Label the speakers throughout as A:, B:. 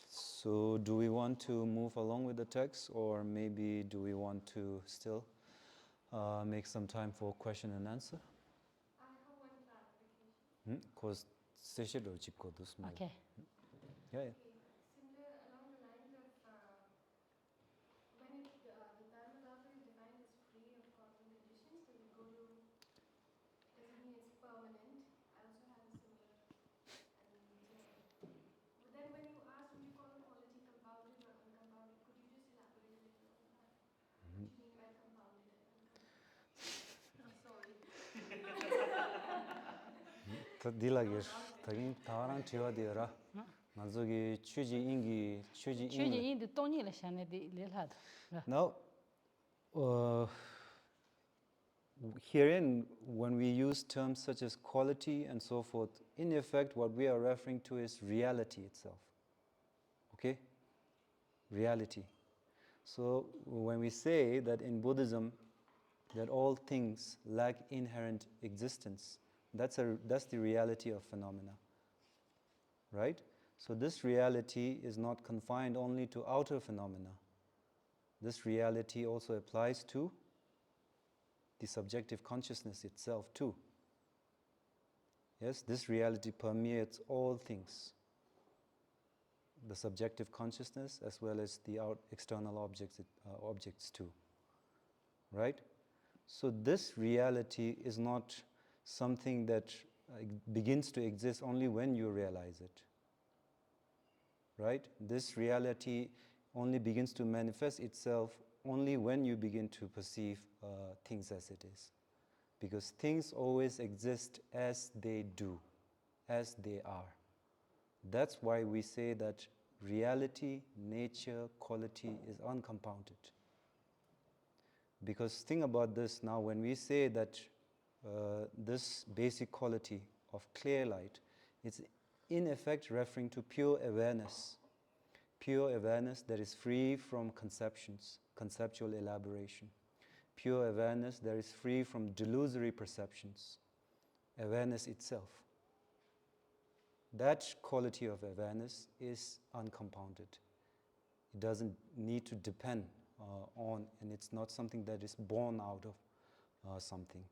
A: So do we want to move along with the text, or maybe do we want to still make some time for question and answer?
B: I have one clarification.
A: Okay. Yeah.
B: Okay. Similar along the lines of when the Dharmadatu is defined as free of causal conditions, then we go to, does it mean it's permanent? I also had a similar, but then when you asked, would you call a quality compounded or uncompounded, could you just elaborate a little on that? What do you mean by compounded and uncompounded? I'm sorry.
A: Now, herein, when we use terms such as quality and so forth, in effect, what we are referring to is reality itself. Okay? Reality. So, when we say that in Buddhism, that all things lack inherent existence, that's the reality of phenomena. Right? So this reality is not confined only to outer phenomena. This reality also applies to the subjective consciousness itself too. Yes, this reality permeates all things. The subjective consciousness as well as the external objects too. Right? So this reality is not something that begins to exist only when you realize it. Right? This reality only begins to manifest itself only when you begin to perceive things as it is. Because things always exist as they do, as they are. That's why we say that reality, nature, quality is uncompounded. Because think about this now, when we say that this basic quality of clear light, it's in effect referring to pure awareness that is free from conceptions, conceptual elaboration, pure awareness that is free from delusory perceptions, awareness itself. That quality of awareness is uncompounded. It doesn't need to depend on, and it's not something that is born out of something.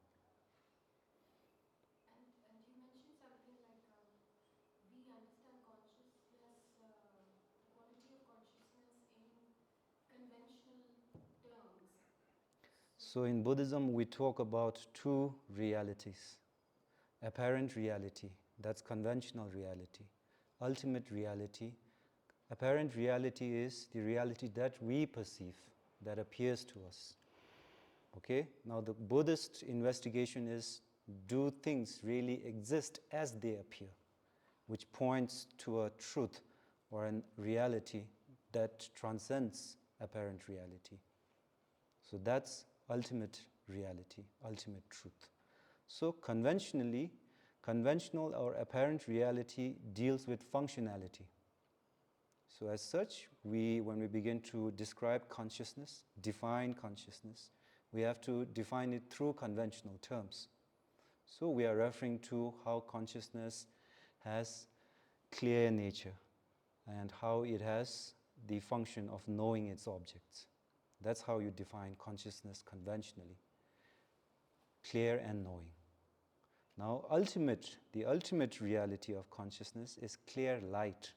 B: And you mentioned something like we understand consciousness, the quality of consciousness in conventional terms.
A: So in Buddhism, we talk about two realities. Apparent reality, that's conventional reality. Ultimate reality. Apparent reality is the reality that we perceive, that appears to us. Okay? Now the Buddhist investigation is, do things really exist as they appear? Which points to a truth or a reality that transcends apparent reality. So that's ultimate reality, ultimate truth. So conventional or apparent reality deals with functionality. So as such, when we begin to describe consciousness, define consciousness, we have to define it through conventional terms. So we are referring to how consciousness has clear nature and how it has the function of knowing its objects. That's how you define consciousness conventionally. Clear and knowing. Now, the ultimate reality of consciousness is clear light,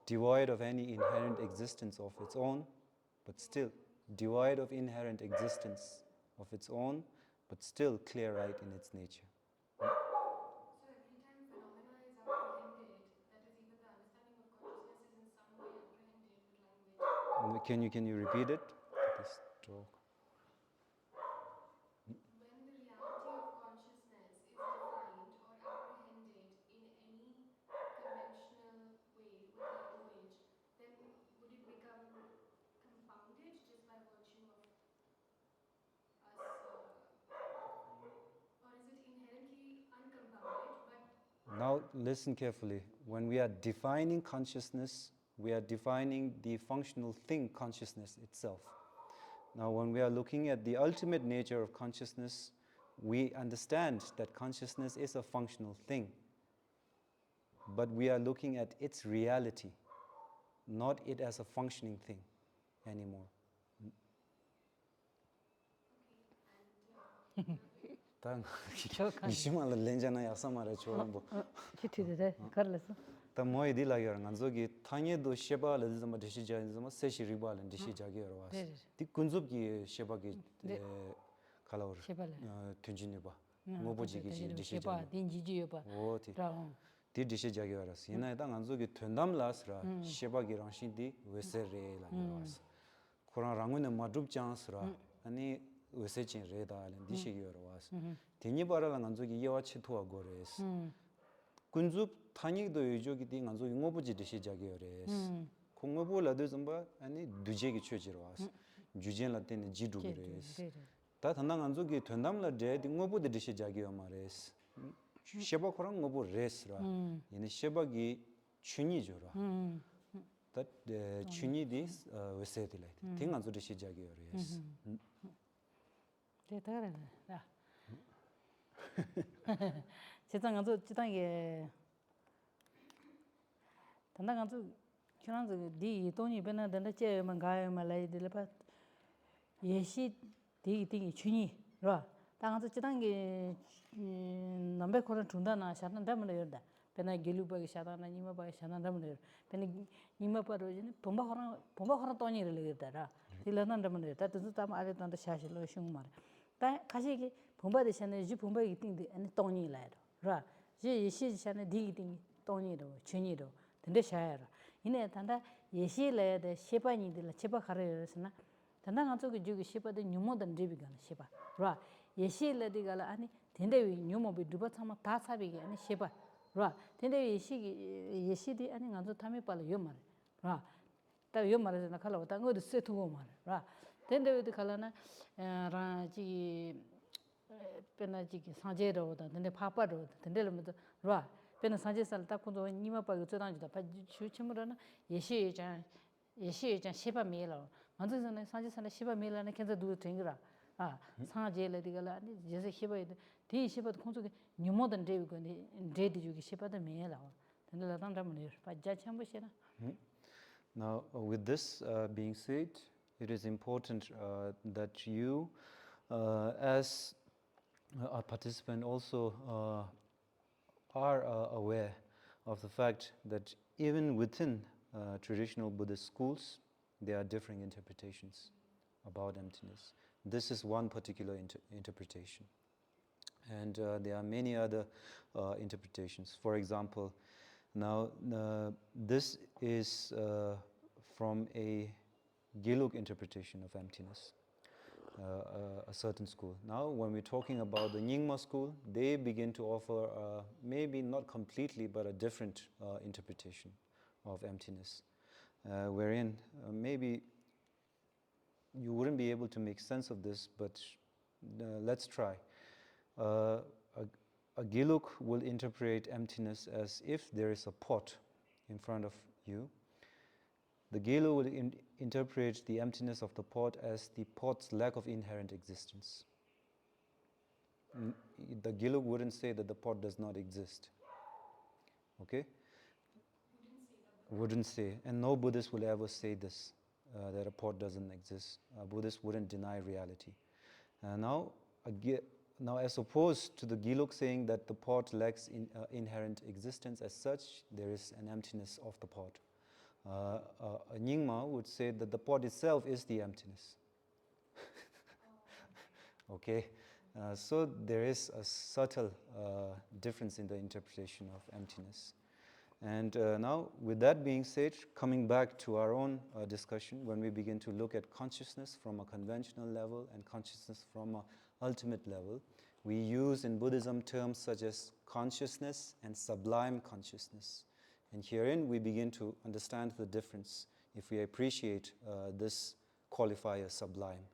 A: devoid of any inherent existence of its own, but still devoid of inherent existence of its own, but still clear light in its nature.
B: So every time phenomena is apprehended, that is, even the understanding of consciousness is in some way apprehended with language.
A: Can you repeat it? This talk.
B: When the reality of consciousness is defined or apprehended in any conventional way with language, then would it become compounded just by virtue of us, or is it inherently uncompounded? But
A: now listen carefully. When we are defining consciousness, we are defining the functional thing, consciousness itself. Now, when we are looking at the ultimate nature of consciousness, we understand that consciousness is a functional thing. But we are looking at its reality, not it as a functioning thing anymore. 이시말을 렌잖아 야사마라 좋은보.
C: 치티데 칼레서.
A: 다 뭐이디 라겨 간조기 타니도 셰바를 좀 디시자 좀 세시리발은 디시자게 여러와스. 디 군줍기 셰바기 칼라오르. 튼진이 봐. 뭐보지기 디시자.
C: 셰바 딘지지요 봐.
A: 오티. 디 디시자게 여러스. 이나이다 간조기 튼담라스라 셰바기랑 신디 웨세레라 여러와스. 코란 랑은의 마둡장스라 아니 외세진 레다는 디시기여러 와서 대니바라랑 안족이 이와 치토와 거래스 군줍 타닉도 요적이 딩 안족 용어부지 디시자기여레스 공어불라도 좀봐 아니 두제기 쳐지러 와서 주젠라 때는 지도 그래스 다 단당 안족이 된담라 데 용어부디 디시자기여 말레스 셰바코랑 뭐부 레스라 얘네 셰바기 춘이죠라 다 춘이디 외세들래 딩 안족 디시자기여레스
C: 대단하네. 야. 지당한도 지당에 단단한도 그런데 디 돈이 변하는데 제만 가야만 라이들 봐. 예시 디디 춘이 라. 당한도 지당에 남배 코는 준다나 샤는다면 이러다. 배나 길루바기 샤다나 니마바기 샤난다면 배나 니마바로지는 bomba 돈이 이러더라. 딜라난다면 이러다. 뜻도 아래던데 샤실로 슝말. 다 가시기 bomba데샤네 지 bomba기 띵데 아니 돈이 라요. 라. 지 예시샤네 디디 돈이로 춘이로 근데 샤야라. 이네 단다 예시래데 셰바니들 셰바카르스나 단단한 쪽에 주기 셰바데 뉴모던 데비간 셰바. 라. 예시래디가라 아니 덴데위 뉴모비 두바타마 다 사비게 아니 셰바. 라. 덴데위 예시디 아니 간조 타미 빨 요말. 라. 다 요말에서 칼라 왔다 거도 세투고 말. 라. 덴데위도 칼라나 라지 페나지기 산제로다 근데 파파로 근데로도 라 페나 산제살 딱고도 니마빠가 저당지다 바 주침으로는 예시장 시바 메로 먼저서는 산제살 시바 메라는 kenza 두 땡그라 아 산제레디가라 제세 시바에 디 시바도 콘속에 뉴모던 데비고 데디 주기 시바도 메라 근데 라단다면 바자 참보시나.
A: Now with this being said, it is important that you as a participant also are aware of the fact that even within traditional Buddhist schools, there are differing interpretations about emptiness. This is one particular interpretation. And there are many other interpretations. For example, now this is from a Gelug interpretation of emptiness. A certain school. Now, when we're talking about the Nyingma school, they begin to offer maybe not completely, but a different interpretation of emptiness, wherein maybe you wouldn't be able to make sense of this, but let's try. A Gelug will interpret emptiness as if there is a pot in front of you. The Gelug will interpret the emptiness of the pot as the pot's lack of inherent existence. The Gelug wouldn't say that the pot does not exist. Okay? Wouldn't say. And no Buddhist will ever say this, that a pot doesn't exist. Buddhists wouldn't deny reality. Now, as opposed to the Gelug saying that the pot lacks inherent existence as such, there is an emptiness of the pot. A Nyingma would say that the pot itself is the emptiness. Okay, so there is a subtle difference in the interpretation of emptiness. And now, with that being said, coming back to our own discussion, when we begin to look at consciousness from a conventional level and consciousness from an ultimate level, we use in Buddhism terms such as consciousness and sublime consciousness. And herein we begin to understand the difference if we appreciate this qualifier sublime.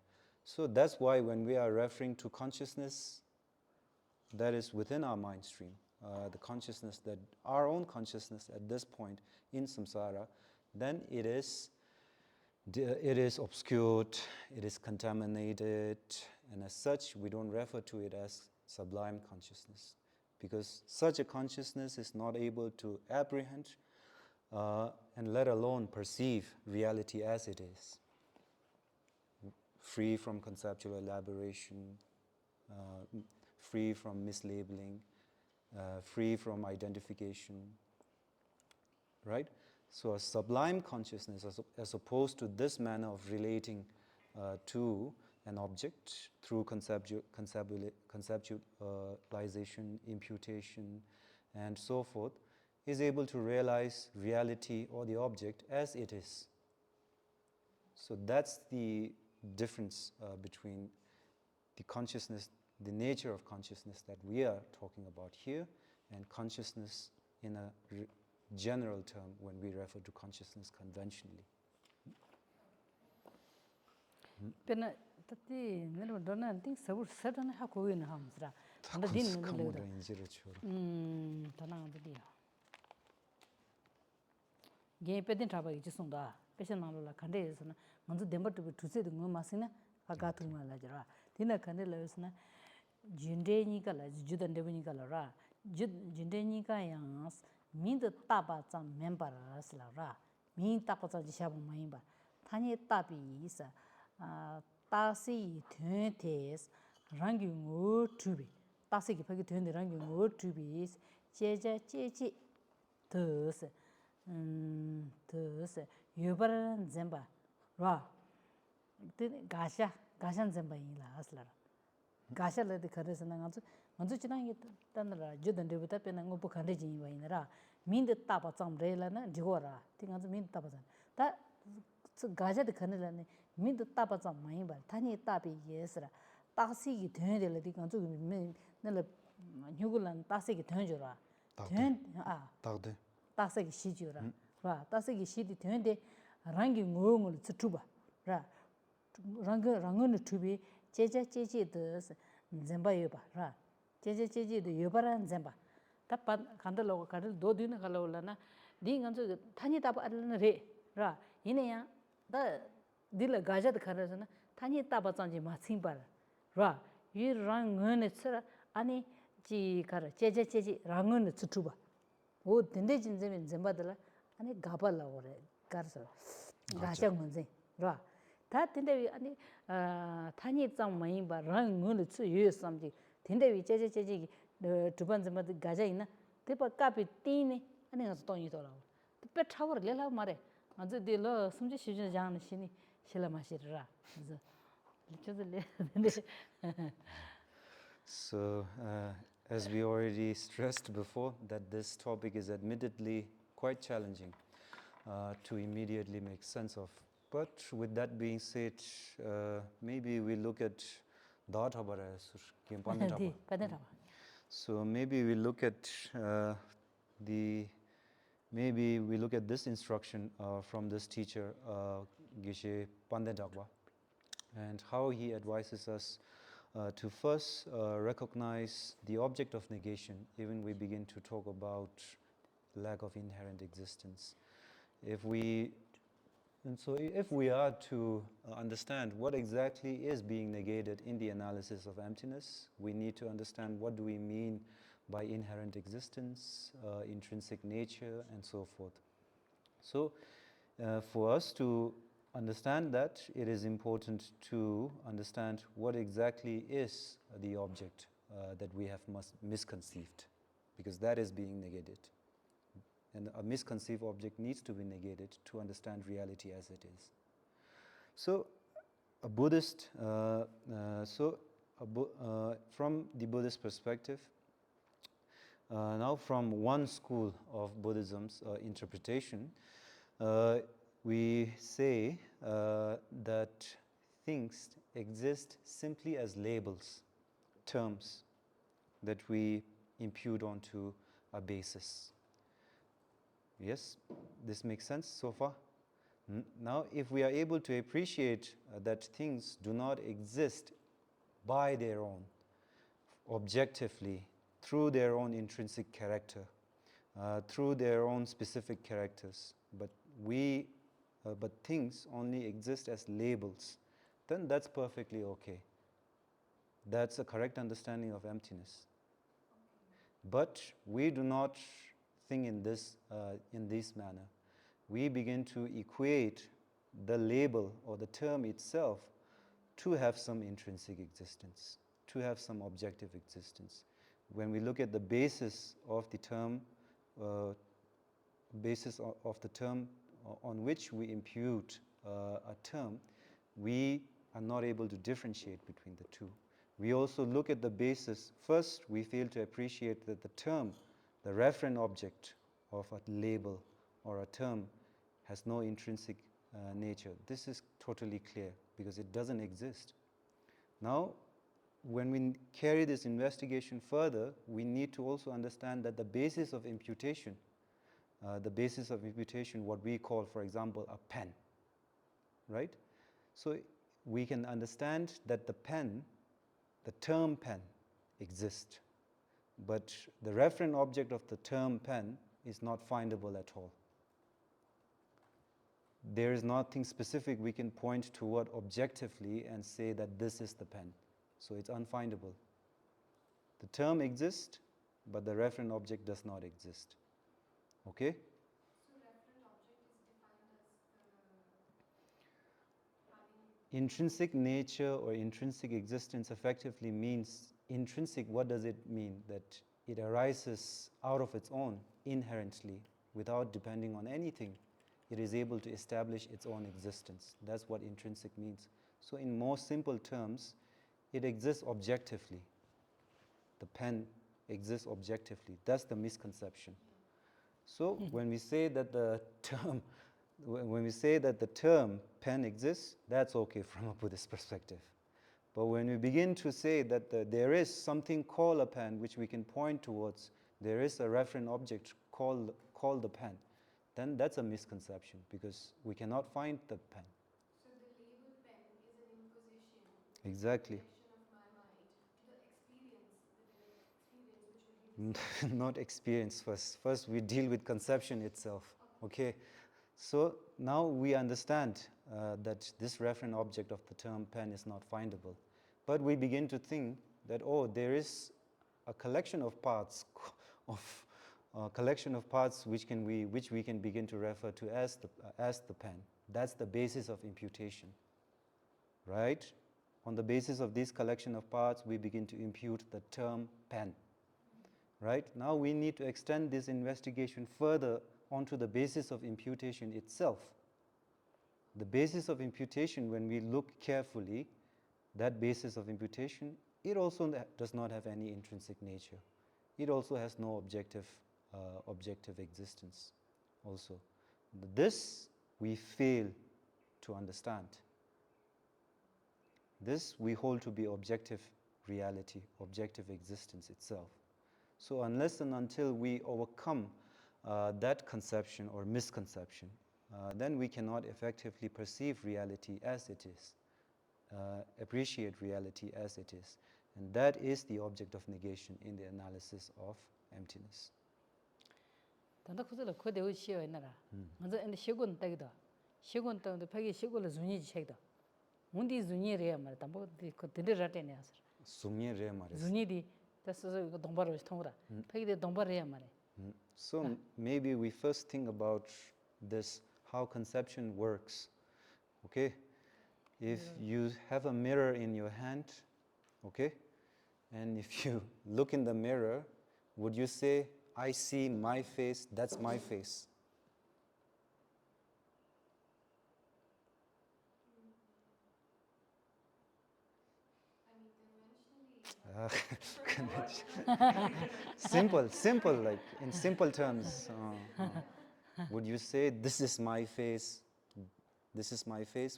A: So that's why when we are referring to consciousness that is within our mind stream, the consciousness that our own consciousness at this point in samsara, then it is it is obscured, it is contaminated, and as such, we don't refer to it as sublime consciousness, because such a consciousness is not able to apprehend and let alone perceive reality as it is, free from conceptual elaboration, free from mislabeling, free from identification, right? So a sublime consciousness, as opposed to this manner of relating to an object through conceptualization, imputation, and so forth, is able to realize reality or the object as it is. So that's the difference between the consciousness, the nature of consciousness that we are talking about here, and consciousness in a general term when we refer to consciousness conventionally.
C: Pena tati nero dona ting sabur sadana ha ko yin hamsra. Anda
A: Takus
C: din
A: kamoda
C: le.
A: injira chura.
C: Tanang de dia. Ge pedin thaba gi sungda. Pesha nalo la khande isna. Manzu demba tu tuse de ngoma sina aga tu ma la jara. Dina khande la isna jinde ni kala judan de ni kala ra. Jinde ni ka yang min de taba zang member as la ra. Min taba zang ji shabu mai ba. Tani tabi isa tasi thön tes rangi ngo tubi. Tasi ki phagi thön de rangi ngo tubi is jeja jeji tos yobaran zemba ra. Gashan zemba yin la asla ra. Gasha la de khare sana nganzu chinang tan ra judan de buta pena ngo bu khande jin wa yin ra. Min de taba cham re la na digo ra. Ti nganzu min taba cham. Ta gaja de khane la ne min de taba cham mai ba. Thani tabi yes ra. Tasi gi thön de la di nganzu me ne la nyugulan tasi gi thön jo ra. Thön
A: Tagde.
C: tasi gi shi jo ra. Ra tasi gi shi di thön de rangi ngo ngol tsuba ra. Rangun tubi jeje de zemba yoba ra. Jeje de yobaran zemba. Ta kandalo kadal do dina kala na di nganzu thani taba alna re ra. Ine ya da dila gaja de khara sana thani taba chanji ma simbar ra. Yi rangun tsara ani ji khara jeje rangun tsuba. O dinde jinze zemba dala ani gaba la ore karsa. Gaja ngunze ra. 다 근데 아니 타니 짱 많이 봐 랑을 츠 예삼지 근데 위 제제제지 두 번째마다 가자 있나 대파 카피 띠니 아니 가서 돈이 돌아 배 타워 레라 말에 아주 딜러 숨지 시준 장는 신이 실라 마시라 그래서 저들
A: So, as we already stressed before, that this topic is admittedly quite challenging to immediately make sense of. But with that being said, maybe we look at So maybe we look at this instruction from this teacher, Geshe Pandedagwa, and how he advises us to first recognize the object of negation, even we begin to talk about lack of inherent existence. If we are to understand what exactly is being negated in the analysis of emptiness, we need to understand what do we mean by inherent existence, intrinsic nature, and so forth. So, for us to understand that, it is important to understand what exactly is the object that we have misconceived, because that is being negated. And a misconceived object needs to be negated to understand reality as it is. So, a Buddhist, from the Buddhist perspective, now from one school of Buddhism's interpretation, we say that things exist simply as labels, terms that we impute onto a basis. Yes, this makes sense so far? Now, if we are able to appreciate that things do not exist by their own, objectively, through their own intrinsic character, through their own specific characters, but we but things only exist as labels, then that's perfectly okay. That's a correct understanding of emptiness. But we do not think in this manner. We begin to equate the label or the term itself to have some intrinsic existence, to have some objective existence. When we look at the basis of the term, on which we impute a term, we are not able to differentiate between the two. We also look at the basis. First, we fail to appreciate that the term, the referent object of a label or a term, has no intrinsic nature. This is totally clear because it doesn't exist. Now, when we carry this investigation further, we need to also understand that the basis of imputation, what we call, for example, a pen, right? So we can understand that the term pen exists, but the referent object of the term pen is not findable at all. There is nothing specific we can point toward objectively and say that this is the pen. So it's unfindable. The term exists, but the referent object does not exist. Okay?
B: So referent object is defined as having
A: Intrinsic nature or intrinsic existence effectively means intrinsic. What does it mean? That it arises out of its own, inherently, without depending on anything. It is able to establish its own existence. That's what intrinsic means. So in more simple terms, it exists objectively. The pen exists objectively. That's the misconception. So when we say that the term pen exists, that's okay from a Buddhist perspective. But when we begin to say that there is something called a pen which we can point towards, there is a referent object called the pen, then that's a misconception because we cannot find the pen.
B: So the label pen is an imposition.
A: Exactly.
B: Projection of my mind to the experience which would be
A: Not experience first. First we deal with conception itself. Okay. So now we understand that this referent object of the term pen is not findable. But we begin to think that, oh, there is a collection of parts which we can begin to refer to as the pen. That's the basis of imputation, right? On the basis of this collection of parts, we begin to impute the term pen, right? Now we need to extend this investigation further onto the basis of imputation itself. The basis of imputation, when we look carefully, that basis of imputation, it also does not have any intrinsic nature. It also has no objective existence also. This we fail to understand. This we hold to be objective reality, objective existence itself. So unless and until we overcome that conception or misconception, then we cannot effectively perceive reality as it is, appreciate reality as it is. And that is the object of negation in the analysis of emptiness.
C: 단다 쿠슬 코데우 시어이나라. 먼저 인 시군 따기도. 시군 따는데 벽이 시골을 준이 책도. 문디 준이래야 말 담보 그 드르라테네 하서.
A: 숭예래 말이야.
C: 준이디 that's 이거 동바로 통으라. 벽이 동바래야 말이야.
A: So maybe we first think about this, how conception works. Okay? If you have a mirror in your hand, okay? And if you look in the mirror, would you say, I see my face, that's my face? Simple, like in simple terms. Would you say, this is my face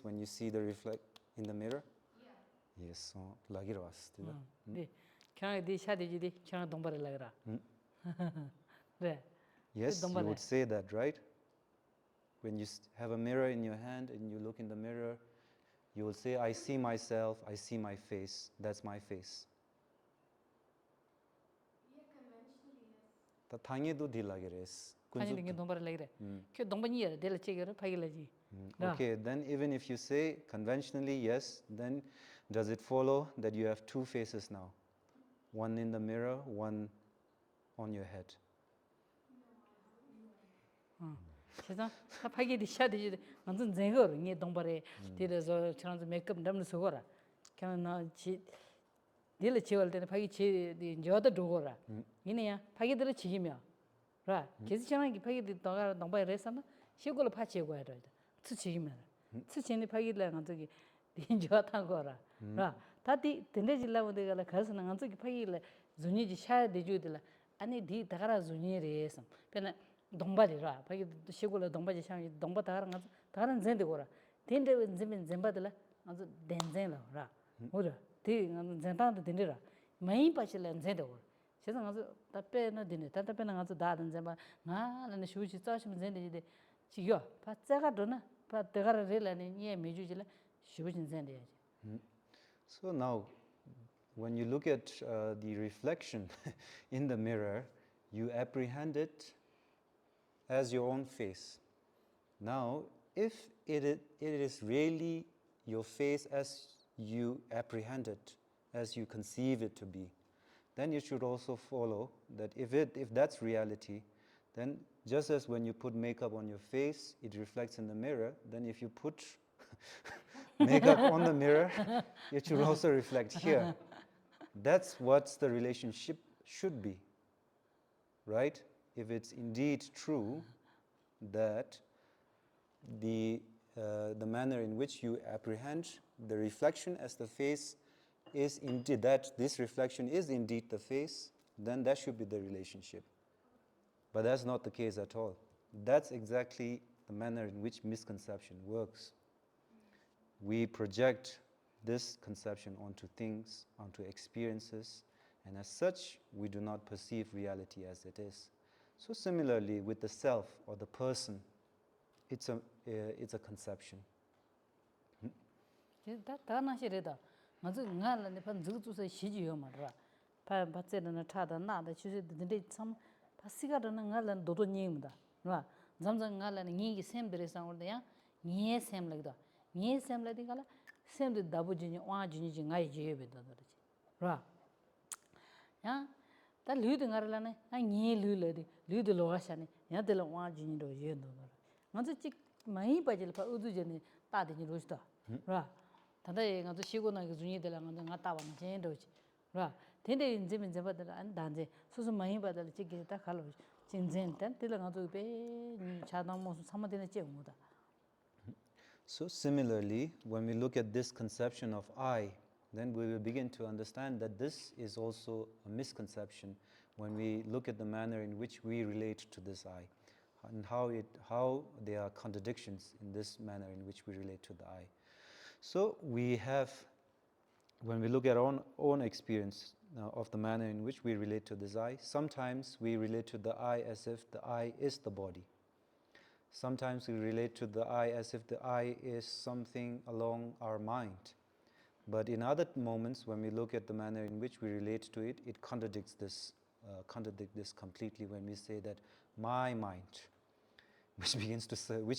A: when you see the reflect in the mirror?
B: Yeah.
A: Yes, lagiro asida.
C: 네. 그냥 네 샤디지디 그냥 동바를 라그라. 네.
A: Yes, you would say that, right? When you have a mirror in your hand and you look in the mirror, you will say, I see myself, I see my face, that's my face.
B: Yeah, conventionally, yes.
A: 다 당해도 딜라게레스.
C: 파니는 게 동바를 내래. 그 동반이야. 될 체계를 파기라지.
A: Okay, then even if you say conventionally yes, then does it follow that you have two faces now? One in the mirror, one on your head.
C: 세상 다 파기디 샤디 완전 제거로 이 동바에 뒤에서 저런 메이크업 담는 서거라. 그냥 나지 딜을 지울 때는 파기 지 저도 도거라. 이네야 파기들을 지기며. 라. 계속 저런 파기들 동바에 레서나 시골을 파치고 해야 돼. 치기면. 치치니 파기를 저기 딘저 타거라. 라. 다디 딘데질라보데가 가서는 저기 파기를 준이지 샤 되주들 아니 디 다가라 준이레서. 그냥 동바리라. 파기 시골에 동바지 샤 동바 다른 젠데고라. 딘데 젠빈 젠바들 아주 덴젠라. 뭐라. 디 젠탄도 딘데라. 많이 빠실래 젠데고. 세상 아주 답변은 딘데. 답변은 아주 다른 젠바. 나는 쇼지 짜시면 젠데데. 지요. 바자가 도나. 바다가라 relani 예 메주질라 쇼진 젠데.
A: So now, when you look at the reflection in the mirror, you apprehend it as your own face. Now, if it is really your face as you apprehend it, as you conceive it to be, then you should also follow that if that's reality, then just as when you put makeup on your face, it reflects in the mirror, then if you put makeup on the mirror, it should also reflect here. That's what the relationship should be, right? If it's indeed true that the manner in which you apprehend the reflection as the face is indeed that this reflection is indeed the face, then that should be the relationship. But that's not the case at all. That's exactly the manner in which misconception works. We project this conception onto things, onto experiences, and as such, we do not perceive reality as it is. So similarly, with the self or the person, it's a conception.
C: 다나시래다. 맞아. 나는 반 주주서 시지요 말라. 바 받제는 차다 나다 주제인데 참 바시가는 나는 도도 님다. 봐. 잠잠 나는 니기 셈들에서 올데야. 니에 셈락다. 니에 셈락디가라 셈도 다부지니 와지니 나이 제베다 그러지. 봐. 야. 다 류드 가라네. 아 니 류르디. 류드 로가샤네. 야들 와지니도 예도. 맞아. 직 많이 빠질 바 우두제니 따디니 로스다. 봐. 다들 가서 쉬고 나서 준이들랑 가 따와는 제도지. 봐. 근데 이제 받을 안 단제 수수 많이 받을 지게 딱 갈로 진진단 들랑아도 배 자동모 삼아되는 제무다.
A: So similarly, when we look at this conception of I, then we will begin to understand that this is also a misconception when we look at the manner in which we relate to this I, and how there are contradictions in this manner in which we relate to the I. So we have, when we look at our own experience of the manner in which we relate to this I, sometimes we relate to the I as if the I is the body. Sometimes we relate to the I as if the I is something along our mind. But in other moments, when we look at the manner in which we relate to it, it contradicts this completely when we say that my mind, which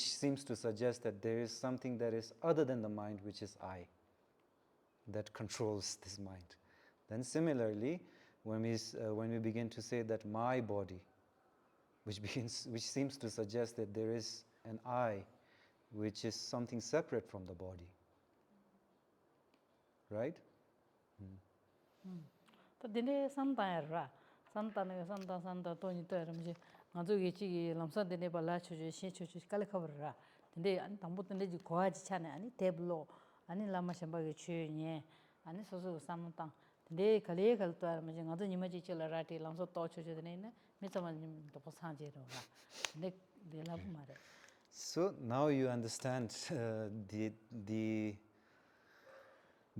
A: seems to suggest that there is something that is other than the mind, which is I, that controls this mind. Then similarly, when we begin to say that my body, which seems to suggest that there is an I, which is something separate from the body, right?
C: 또 근데 산다라 산다네 산다 돈이 또 이러면서 가족이 지 람사데네 발라주지 시주지 깔레커버라. 근데 안 담보던데 지 고아지 차네 아니 테블로 아니 라마셴바게 취니 아니 소소 삼당 근데 칼레 칼도 하면서 가족 니마지 칠라라티 람서 떠쳐주더네 미터만 또 보상제로 가. 근데 내가 말해.
A: So now you understand the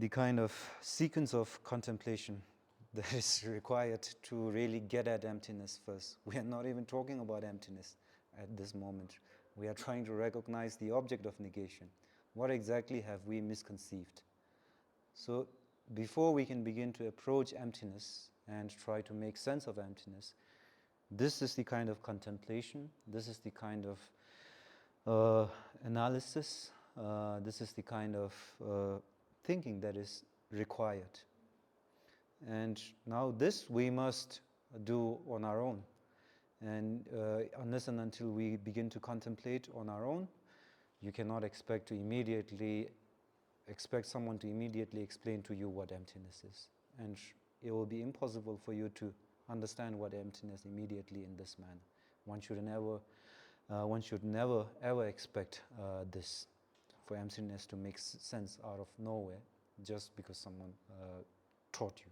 A: kind of sequence of contemplation that is required to really get at emptiness first. We are not even talking about emptiness at this moment. We are trying to recognize the object of negation. What exactly have we misconceived? So before we can begin to approach emptiness and try to make sense of emptiness, this is the kind of contemplation, this is the kind of analysis, this is the kind of thinking that is required. And now this we must do on our own. And unless and until we begin to contemplate on our own, you cannot expect someone to immediately explain to you what emptiness is. And it will be impossible for you to understand what emptiness immediately in this manner. One should never ever expect this, for emptiness to make sense out of nowhere just because someone taught you.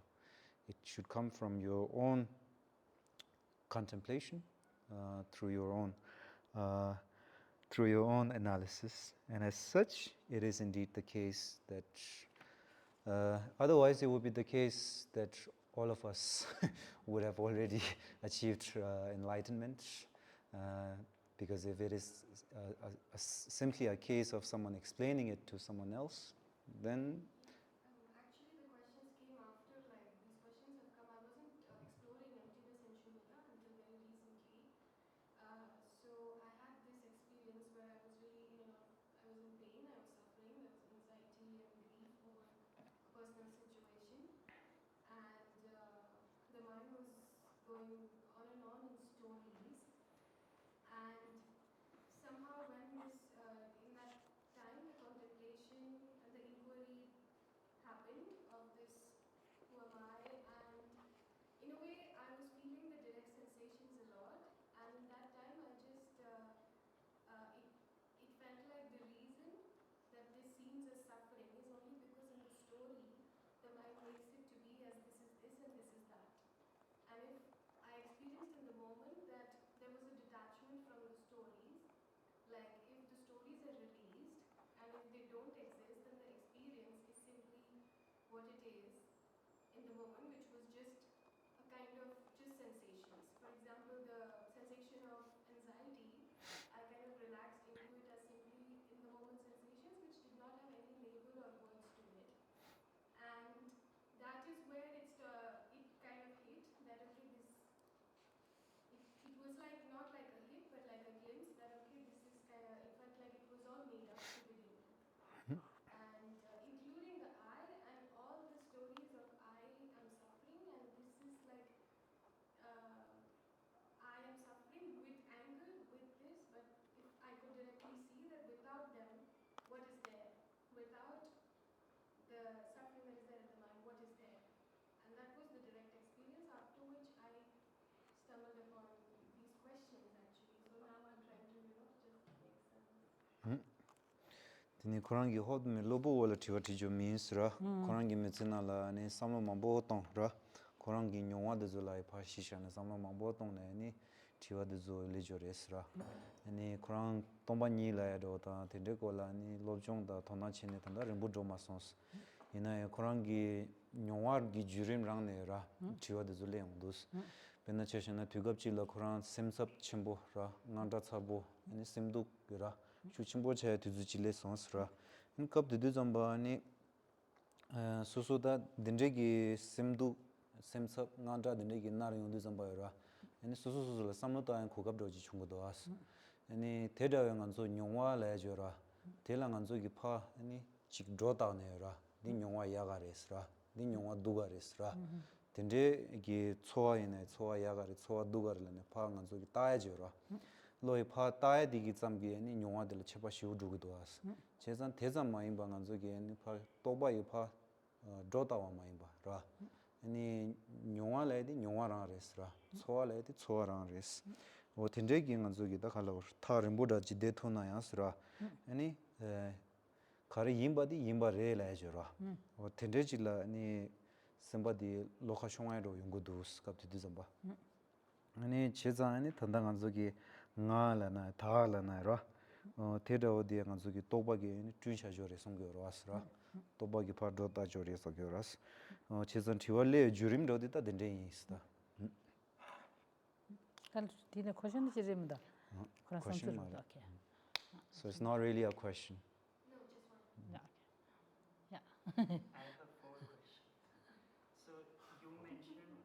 A: It should come from your own contemplation, through your own analysis, and as such, it is indeed the case that otherwise it would be the case that all of us would have already achieved enlightenment, because if it is simply a case of someone explaining it to someone else, then
B: Actually, the questions came after, like, these questions have come. I wasn't exploring emptiness and shunyata until very recently. So I had this experience where I was really I was in pain, I was suffering, there was anxiety and grief over a personal situation. And the mind was going on and on in stories. And somehow when this, in that time, the contemplation and the inquiry happened of this, who am I? And in a way, I was feeling the direct sensations a lot. And in that time, I just, it felt like the reason that this seems as suffering is only because in the story, the mind makes it to be as this and this is that. And if I experienced in the moment that there was a detachment from the stories, like if the stories are released and if they don't exist, then the experience is simply what it is in the moment, which was just a kind of just sensations. For example, the sensation of anxiety, I kind of relaxed into it as simply in the moment sensations, which did not have any label or words to it. And that is where it kind of hit that, okay, it was like not like a hit, but like a glimpse that, okay, this is kind of, it felt like it was all made up to begin with. And including the I and all the stories of I am suffering, and this is like, I am suffering with anger, with this, but if I could directly see that without them, what is there? Without the suffering that is there in the mind, what is there? And that was the direct experience, after which I stumbled upon these questions actually. So now I'm trying to, just make sense.
A: Tini Korangi hodme lobo wala tiwa tijo means Korangi metzina ni samlo mambo tong Korangi nyongwa de zo la ipa shisha na samlo mambo tong ni tiwa de zo lejo res ni Korang tomba nyi la ya do ta tende ko la ni lobjong da tona chi ne tanda rinpo droma sons. Ina Korangi nyongwa gi jurim rang ne tiwa de zo le yung dos. Pena che shena tugab chi la Korang semsap chimbo nganda tsabo ni simduk chu chimbo che tuzu chi le sons in kap de zamba ni susu da dindegi simdu semsap nganda dindegi nar yung de zamba ni susu la samlo ta yang khokap do ji chungo do as ni teda yang anzo nyongwa la jo tela nganzo gi pha ni chik dro ta ne di nyongwa ya ga res di nyongwa du ga res dinde gi chowa ine chowa ya ga re chowa du ga le ne pha nganzo gi ta ya jo loi pha tae digi tsamgi ni nyongwa de chepa shiu du do as chezan tezam mai ba nganzo ge ni pha toba yu pha dota wa mai ba ni nyongwa le di nyongwa ra res chowa le di chowa ra res o tinde gi nganzo gi da khala tha rimbo da ji de thona ya sra ani khare yimba di yimba re la jo o tinde ji la ni semba di lokha shongwa ro yungu dus kap ti zamba ani chezan ni thanda nganzo gi nga la na tha la na teda odi nganzo gi toba gi ni tuisha jore songyo ras toba gi pa do ta jore songyo ras chezan thiwale jurim do ta dende ista
C: Kan dine question jirimda.
A: Question mark. So it's not really a question.
B: No, just one.
C: Yeah. Yeah.
D: I have 4 questions. So you mentioned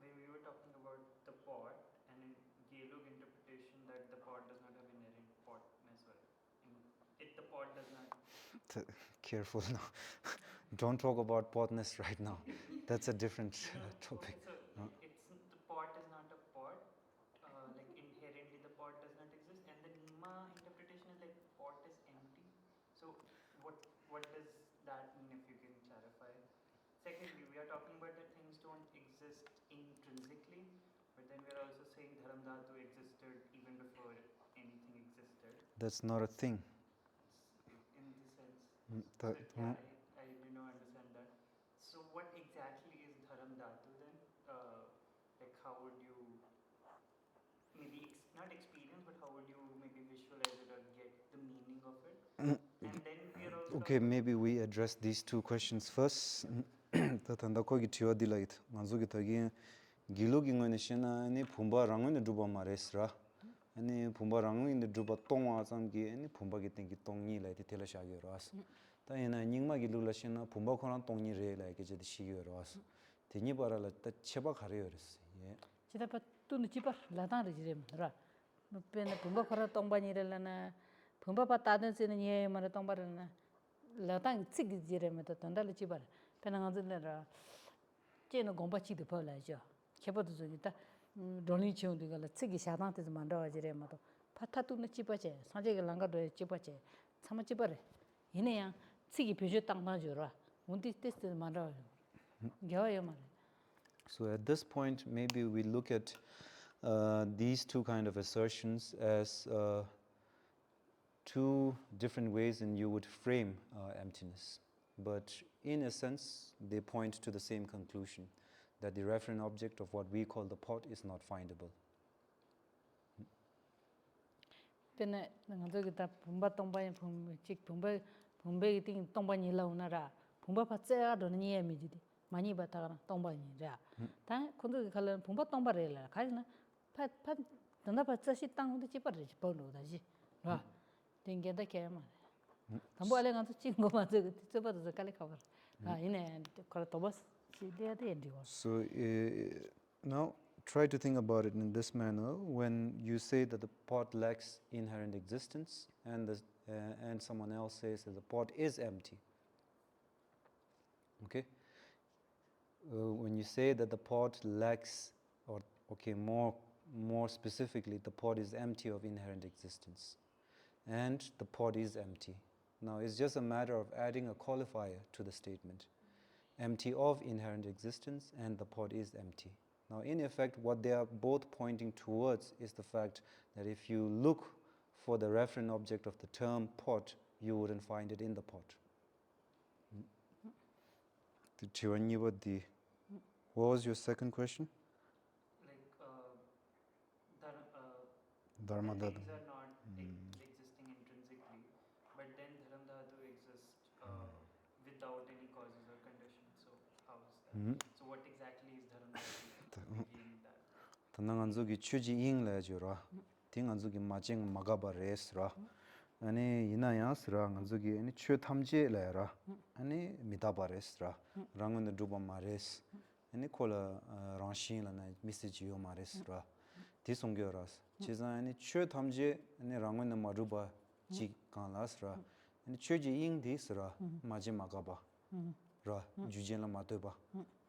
D: when we were talking about the pot
A: Careful now. Don't talk about potness right now. That's a different topic.
D: Okay, so it's the pot is not a pot. Like inherently, the pot does not exist, and the Nima interpretation is like pot is empty. So what does that mean? If you can clarify. Secondly, we are talking about that things don't exist intrinsically, but then we are also saying Dharamdhatu existed even before anything existed.
A: That's not a thing.
D: In the sense.
A: The-
D: So, yeah, I do not understand that. So what exactly is Dharamdhatu then? Like how would you maybe not experience, but how would you maybe visualize it or get the meaning of it? And then we are also
A: Okay, maybe we address these two questions first. Tatanda kogi tiwa dilait. Manzuki tagi gilugi ngone shena ani pumba rangu ni druba maresra. Ani pumba rangu ni druba tongwa zamgi ani pumba ki tengi tongni lai ti tela shagi ras. Ta ina nyingma gilula shena pumba koran tongni re lai ke jadi shigi ras. Tini bara la ta cheba khare ras.
C: Chita pa tu nu chipa latang re jirem ra. Pena pumba khara tongba ni re lana pumba pa tadan se ni mara tongba re na latang tsig jirem ta tanda le chipa. Pena ngaz le ra che no gomba chi de pa la ja. Kheba du ji ta doni chung de la tsig sha dang te man ra jirem to. Pa ta tu nu chipa che sanje ge langa do chipa che. Chama chipa re. Ine yang tsig pyo tang na jo ra. Undi test man ra. Gya yo ma.
A: So at this point, maybe we look at these two kind of assertions as two different ways in you would frame emptiness. But in a sense, they point to the same conclusion, that the referent object of what we call the pot is not findable.
C: Pena ngaz ge ta pumba tongba chik pumba pumbe ting tongba ni la una ra. Pumba pa tsa do ni mi ji. Mani ba ta tongba ni ra. Ta kundu khala pumba tongba re la. Kha na pa tanda pa tsa shi tang de chi pa re pa lo da ji. Ra. Denge da ke ma. Tambo ale ngaz chi ngo ma de tsa pa da ka le khabar. Ha ine khala to bas chi de de ndi was.
A: So now try to think about it in this manner. When you say that the pot lacks inherent existence and someone else says that the pot is empty. Okay? When you say that the pot lacks, or okay, more specifically, the pot is empty of inherent existence, and the pot is empty. Now it's just a matter of adding a qualifier to the statement. Empty of inherent existence, and the pot is empty. Now in effect, what they are both pointing towards is the fact that if you look for the referent object of the term pot, you wouldn't find it in the pot. What was your second question?
D: like
A: Dharmadatu.
D: things are not existing intrinsically, but then Dharamdhatu exists without any causes or conditions. So how is that? So what exactly is Dharamdhatu?
A: Tananganzugi chuji ing la jura. Tinganzugi majing magaba res ra. Ani inayas ra nganzugi ani chu thamje la ra. Ani mitaba res ra. Rangun de duba mares. Ani kola ranshin la na message yo mares ra. Ti songyo ras. Chiza ani chu thamje ani rangun de maruba ji kan las ra. Ani chuji ing dis ra majing magaba. Ra jujen la matoba.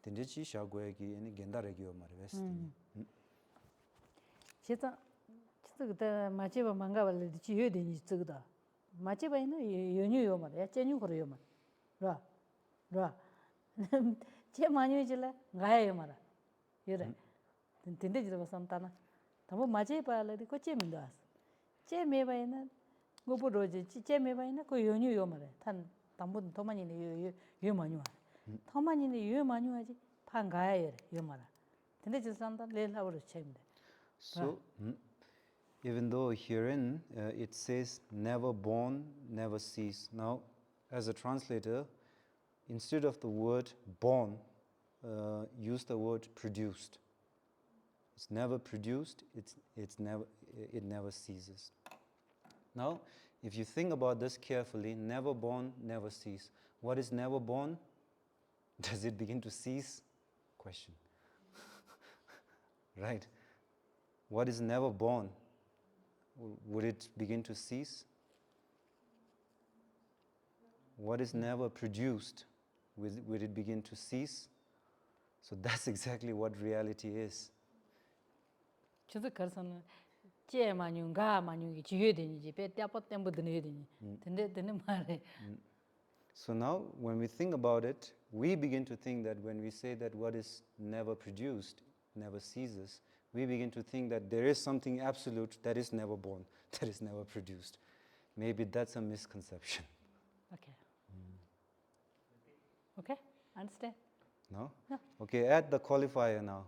A: Tende chi sha goya gi ani genda regyo mares.
C: Chita chita machiba manga wala chi yo de ni chugda. Machiba ina yonyu yo ma ya chenyu khoro yo ma. Ra. Che manyu jila ngaya yo ma ra. Yore. Tende jira basantana. Tamo machiba la di ko che mindo as. Che me ba ina gopo roje che me ba ina ko yonyu yo ma ra. Tan tambo tomani ni yo manyu. Tomani ni yo manyu aji pa ngaya yo ma ra. Tende jira santa le la woro chemde.
A: So, even though herein it says never born, never cease. Now, as a translator, instead of the word born, use the word produced. It's never produced, it never ceases. Now, if you think about this carefully, never born, never cease. What is never born? Does it begin to cease? Question. Right. What is never born? Would it begin to cease? what is never produced, will it begin to cease? So that's exactly what reality is.
C: 저도 그래서는 제마뉴가 마뉴기 지효되니지 배때버 땜부 드네되니 근데 말에
A: So now when we think about it, we begin to think that when we say that what is never produced never ceases, we begin to think that there is something absolute that is never born, that is never produced. Maybe that's a misconception.
C: Okay. Okay? Understand?
A: No?
C: Yeah.
A: Okay, add the qualifier now.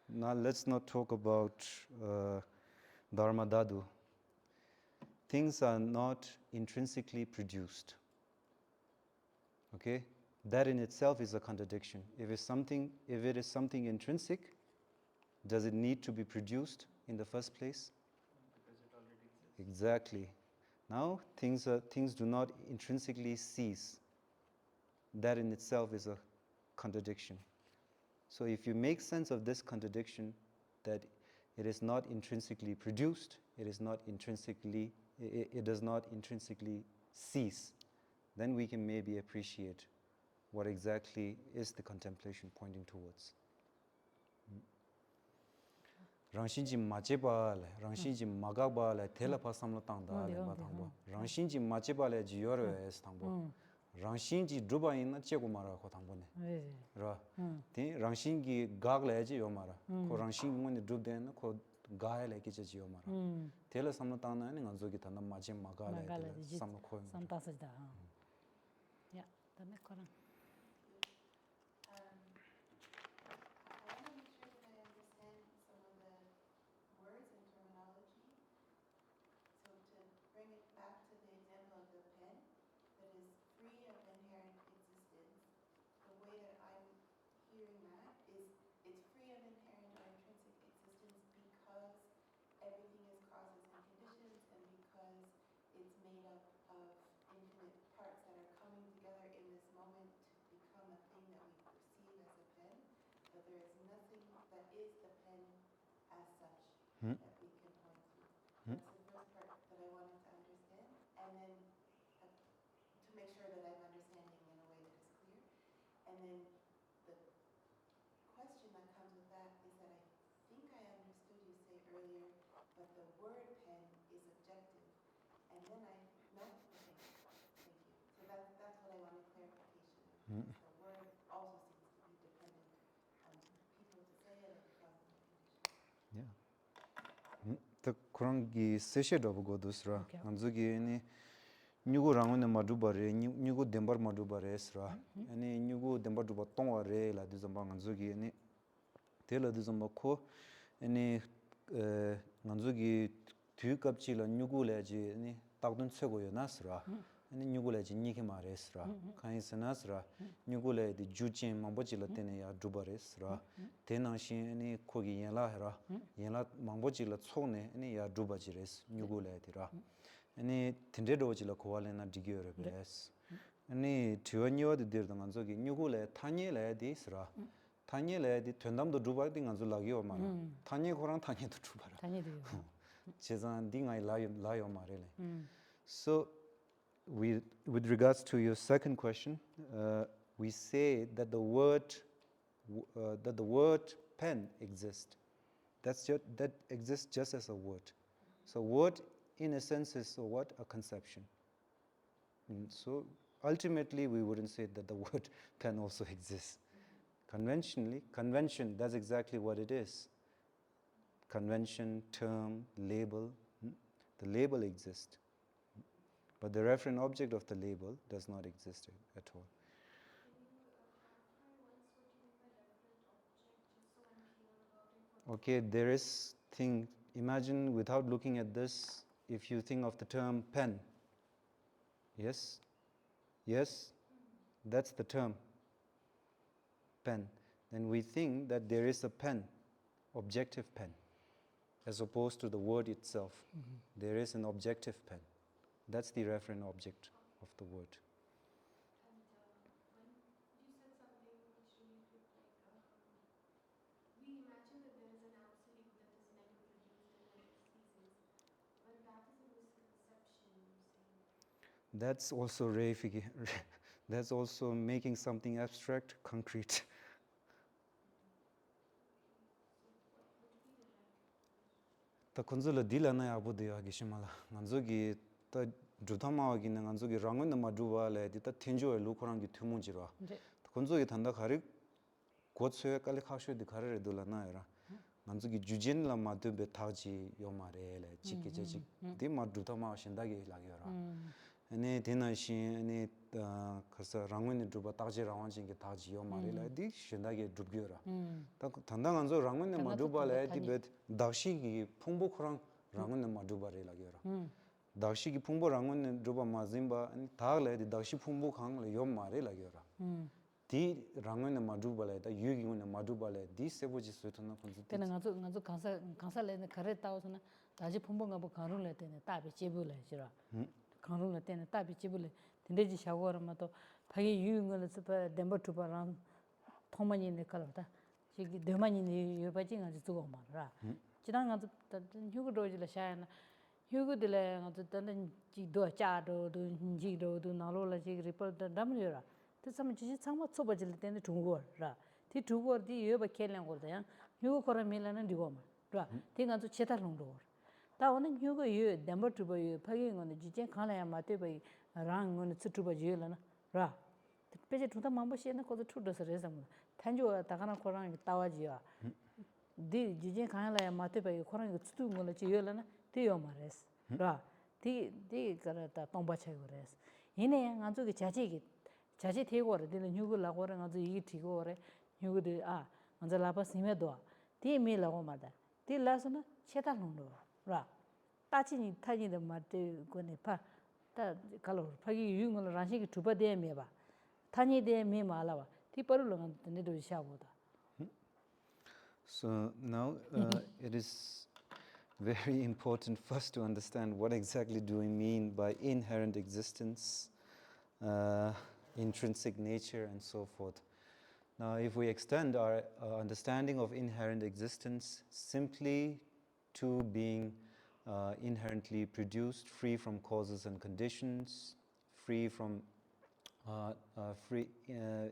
A: Now let's not talk about Dharmadatu. Things are not intrinsically produced. Okay? That in itself is a contradiction. If it is something intrinsic, does it need to be produced in the first place?
D: Because it already exists.
A: Exactly. Now things do not intrinsically cease. That in itself is a contradiction. So if you make sense of this contradiction, that it is not intrinsically produced, it does not intrinsically cease, then we can maybe appreciate what exactly is the contemplation pointing towards. Rangshinji machebale, rangshinji magabale, telapa samlo tangda le batangbo. Rangshinji machebale jiyoro es tangbo. Rangshinji druba ina chego mara ko tangbone. Ra. Ti rangshingi gagle ji yo mara. Ko rangshingi ngone drubden ko gaile ki ji yo mara. Tela samlo tangna ni nganzo gi tanda mache magale samlo ko.
C: Samtasda. Yeah, that makes correct.
B: That we can point to. That's the first part that I wanted to understand, and then to make sure that I'm understanding in a way that is clear. And then the question that comes with that is that I think I understood you say earlier, but the word pen is objective. And then no? Okay, thank you. So that's what I wanted clarification on. The word also seems to be dependent on people to say it and cause and condition.
A: Yeah. The Kurangi session of Godusra, Anzugi any Nugu Ramon Madubare, Nugu Dembar Madubare Esra, any Nugu Dembarduba Tonga la Dizambang Anzugi, any Tela Dizambako, any Nanzugi Tukapchila Nuguleji, any Tagdun Sego Nasra, any Nuguleji Nikimaresra, Kainsanasra, Nugule, the Juchin Mambochila Tenea Dubaresra, Tenashi, any Kogi Yelahra, Yela Mambochila Tsone, any Dubajires, Nuguletira, any Tendedojila Koalena Digurabes, any Tuanyo the Dirdanganzogi, Nugule, Tanyele Disra, Tanyele, the Tundam the Dubading and Zulagio Mara, Tanya Koran Tanya the Trubara.
C: Tanya do.
A: Chezan Ding I lie on Marele. So, with regards to your second question, we say that the word pen exists. That exists just as a word. So word, in a sense, is a conception. So ultimately, we wouldn't say that the word pen also exists. Convention, that's exactly what it is. Convention, term, label. The label exists. But the referent object of the label does not exist at all.
B: Can you clarify once what you mean by referent object, just so I'm clear about it?
A: Okay, there is thing, imagine without looking at this, if you think of the term pen. Yes? Yes? That's the term. Pen. Then we think that there is a pen, objective pen, as opposed to the word itself. There is an objective pen. That's the referent object of the word.
B: And when you said something which really looked like, we imagine that there is an absolute that is never produced and never ceases. Well, that is a misconception, you say.
A: That's also that's also making something abstract concrete. Ta konzola dilana ya bodya gishimala nganzogi ta drutama gi nganzogi rangon ma duwa le di ta tenjo e lukorang gi thumunjira konzogi thanda khari gotsoe kale khasho di kharare dolana era nganzogi jujin la ma de betaji yomare le chiki chiki di ma drutama shindagi lagyora ane dena shin ane khasa rangon druba taji rawanjin gi taji yomare le di shindagi drubgyora ta thanda nganzo rangon ma duba le di bet dakshi gi phungbo khurang rangon ma duba re lagyora dakshi gi phungbo rangon druba ma zimba thag le di dakshi phungbo khang le yomare lagyora di rangon ma duba le da yugi ma duba le di seboji sutuna konzu
C: tena ngazo kansa le khare taosna daji phumbo ngabo kharung le tena tabe chebu le jira kharung le tena tabe chebu le tindeji shagor ma to phagi yungol sepa demba tupa ram thomani ne kalata chigi demani ne yobaji ngaji zugo ma ra chidang ngazo hyugo doji le shayana hyugo de le ngazo tan ji do cha do ji do nalo la ji report dam yora te sam ji changma chobaji le tena thungor ra ti thugor di yoba kelen gorda ya hyugo kora milana digo ma ra ti ngazo cheta longdo ta onen hyugo yu demba tuba yu phagi ngone ji chen khala ya ma te bai rang ngone chutuba ji la na ra peje tuta mambo shena ko tu do sare sam tanjo ta kana korang tawaji ya di ji chen khala ya ma te bai korang chutu ngole ji yo la na ti yo ma res ra ti kara ta tomba che go res ine ngazo ge 자지 되고 되는 휴고 라고는 아주 이 되고 그래 휴고 먼저 라바 심해도 뒤밀라고 말다 뒤라서는 체달롱도 라 따지니 타지는 말때 거네 파다 칼로 파기 유응을 라시기 두바데 메바 타니데 메말라와 뒤버르는 데도 샤보다.
A: So now it is very important first to understand what exactly do we mean by inherent existence, intrinsic nature, and so forth. Now, if we extend our understanding of inherent existence simply to being inherently produced, free from causes and conditions, free from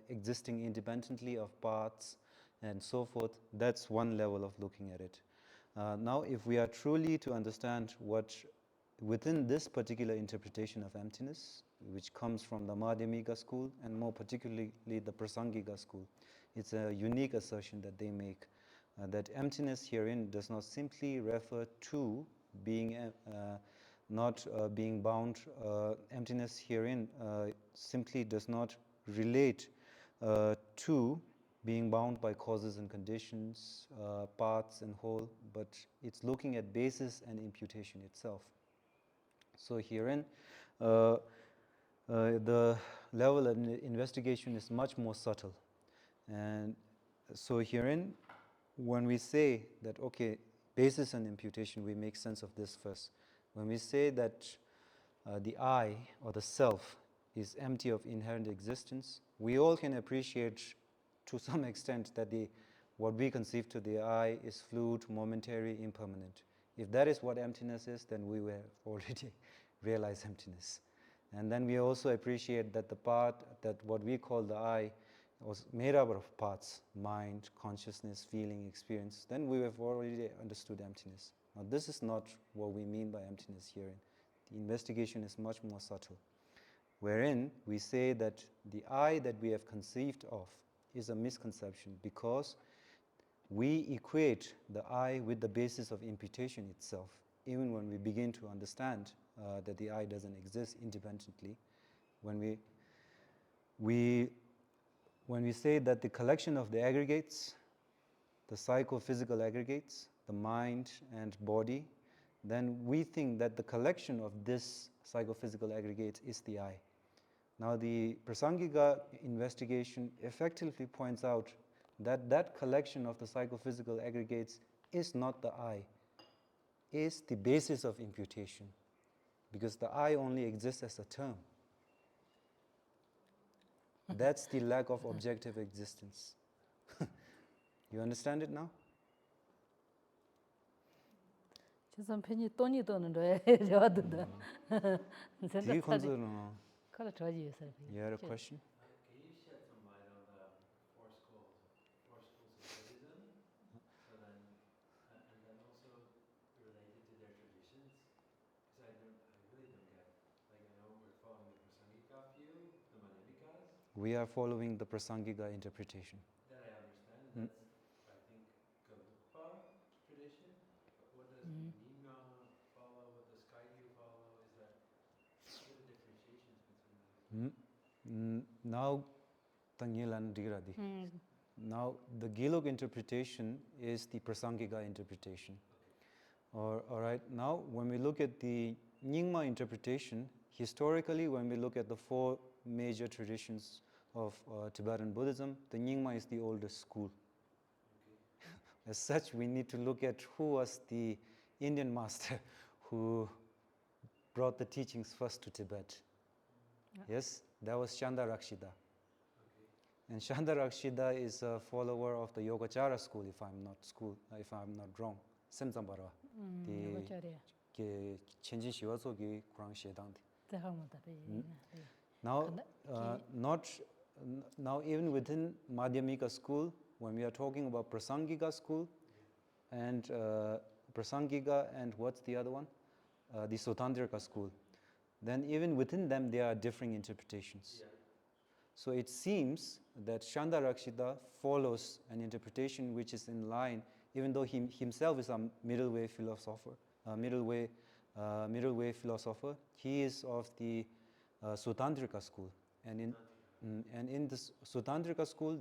A: existing independently of parts, and so forth, that's one level of looking at it. Now, if we are truly to understand what within this particular interpretation of emptiness, which comes from the Madhyamika school and more particularly the Prasangika school, it's a unique assertion that they make, that emptiness herein does not simply refer to being not being bound. Emptiness herein simply does not relate to being bound by causes and conditions, parts and whole, but it's looking at basis and imputation itself. So herein, the level of investigation is much more subtle. And so herein, when we say that, okay, basis and imputation, we make sense of this first. When we say that the I or the self is empty of inherent existence, we all can appreciate to some extent that what we conceive to the I is fluid, momentary, impermanent. If that is what emptiness is, then we will already realize emptiness. And then we also appreciate that the part, that what we call the I, was made up of parts, mind, consciousness, feeling, experience. Then we have already understood emptiness. Now this is not what we mean by emptiness here. The investigation is much more subtle, wherein we say that the I that we have conceived of is a misconception because we equate the I with the basis of imputation itself, even when we begin to understand that the I doesn't exist independently. When we say that the collection of the aggregates, the psychophysical aggregates, the mind and body, then we think that the collection of this psychophysical aggregates is the I. Now the Prasangika investigation effectively points out that that collection of the psychophysical aggregates is not the I, is the basis of imputation, because the I only exists as a term. That's the lack of objective existence. You understand it now?
C: 지금 편이 돈이 도는데 저도다.
A: Di khunzu no.
C: 그래 저지 있어요.
A: You had a question?
E: Can you shed some light on the four schools of Buddhism? So then, and then also related to their traditions? Because I really don't get. Like I know we're following the Prasangika view, the Madhyamikas.
A: We are following the Prasangika interpretation.
E: That I understand. That's I think Galupa tradition. But what does Nima follow? What does Kaigyu follow? Is that what are the differentiations between those?
A: Now, Tangyilan Diradi. Now, the Gilok interpretation is the Prasangika interpretation. All right, now when we look at the Nyingma interpretation, historically, when we look at the four major traditions of Tibetan Buddhism, the Nyingma is the oldest school. As such, we need to look at who was the Indian master who brought the teachings first to Tibet. Yes, that was Chandarakshita. And Chandarakshita is a follower of the Yogacara school, if I'm not wrong. Semzambara. The Chenji Shiwasogi Kurang Shedangdi. Now even within Madhyamika school, when we are talking about Prasangika school and Prasangika and what's the other one? The Sotandrika school. Then even within them there are differing interpretations. Yeah. So it seems that Chandarakshita follows an interpretation which is in line, even though he himself is a middle way philosopher. He is of the Sotandrika school, and in the Sotandrika school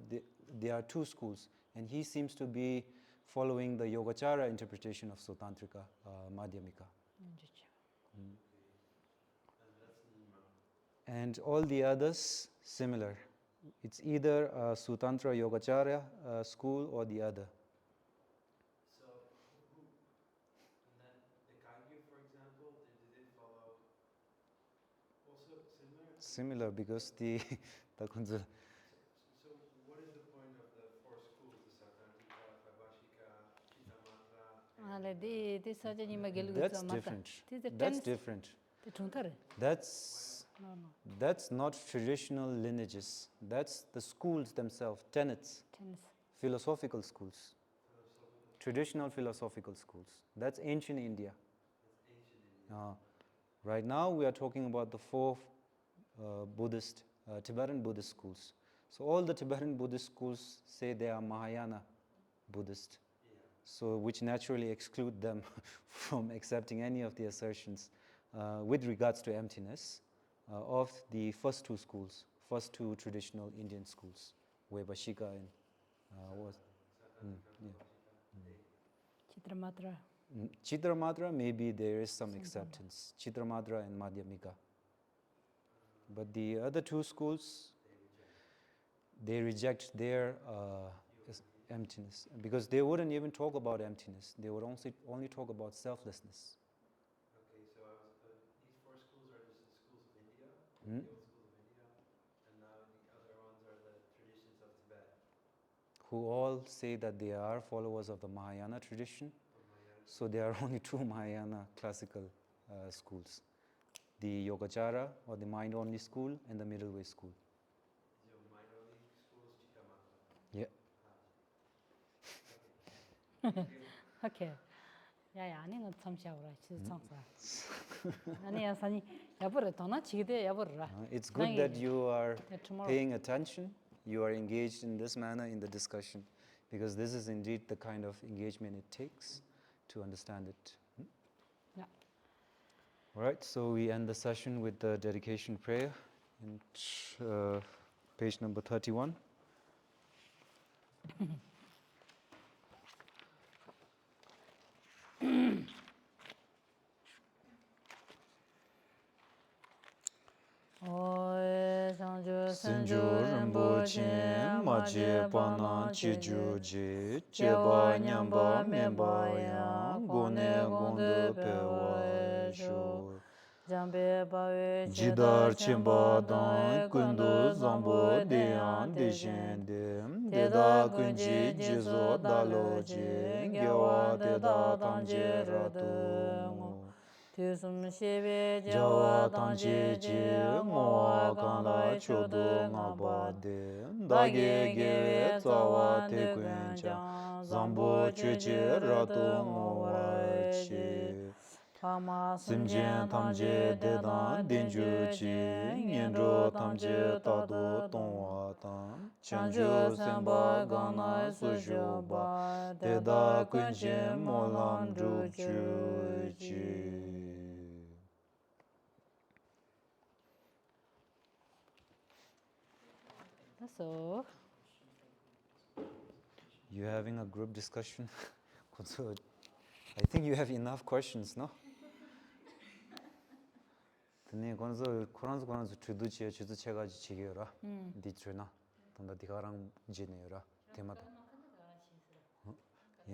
A: there are two schools, and he seems to be following the Yogacara interpretation of Sotandrika Madhyamika. And all the others similar. It's either a Sutantra Yogacara school or the other.
E: So, and then the Kaigyu, for example, did they follow also similar?
A: Similar, because the Kunzul.
E: So what is the point of the four schools, the Satantrika, Chitamatra?
A: That's different. That's different. That's not traditional lineages. That's the schools themselves, tenets. Philosophical schools. Traditional philosophical schools. That's ancient India. Right now we are talking about the four Tibetan Buddhist schools. So all the Tibetan Buddhist schools say they are Mahayana Buddhist. So which naturally exclude them from accepting any of the assertions with regards to emptiness of the first two schools, first two traditional Indian schools, where Vashika and was. Chitramatra, maybe there is some acceptance. Chitramatra and Madhyamika. But the other two schools, they reject their emptiness, because they wouldn't even talk about emptiness. They would only talk about selflessness.
E: Okay, so these four schools are just the schools of India, the old schools of India, and now the other ones are the traditions of Tibet.
A: Who all say that they are followers of the Mahayana tradition. So there are only two Mahayana classical schools. The Yogacara, or the mind-only school, and the middle way school.
E: So mind-only school is Chitamatra.
A: Yeah.
C: Okay. Yeah, 아니는 참 샤워라. 진짜 참사. 아니야, 사니 야버려. 도나 치기대 야버라.
A: It's good that you are paying attention. You are engaged in this manner in the discussion, because this is indeed the kind of engagement it takes to understand it.
C: Yeah.
A: All right, so we end the session with the dedication prayer in page number 31. Senju Rinpoche Maje Pana Chiju Je Cheba Nyamba Memba Yang Gone Gonde Pewa Shur
C: Jambe bawe
A: Jidar chimba dan kundu zambo deyan deshen dem deda kunji jizo dalo je gyawa deda tangje ratu
C: Tusum shebe
A: jawa tangje je ngowa kanla chodo ngaba de dage gewe tsawa te kunja zambo cheche ratu ngowa che Simjen tamje dedan denju chi nyenro tamje tado tongwa tam chanjo semba gana sujo ba deda kunje molam drupju chi.
C: That's all.
A: You having a group discussion? I think you have enough questions, no? 근데 건서 코란스 주두치에 주두체가 지게라. 디트나. 단다 디가랑 지네라. 테마다.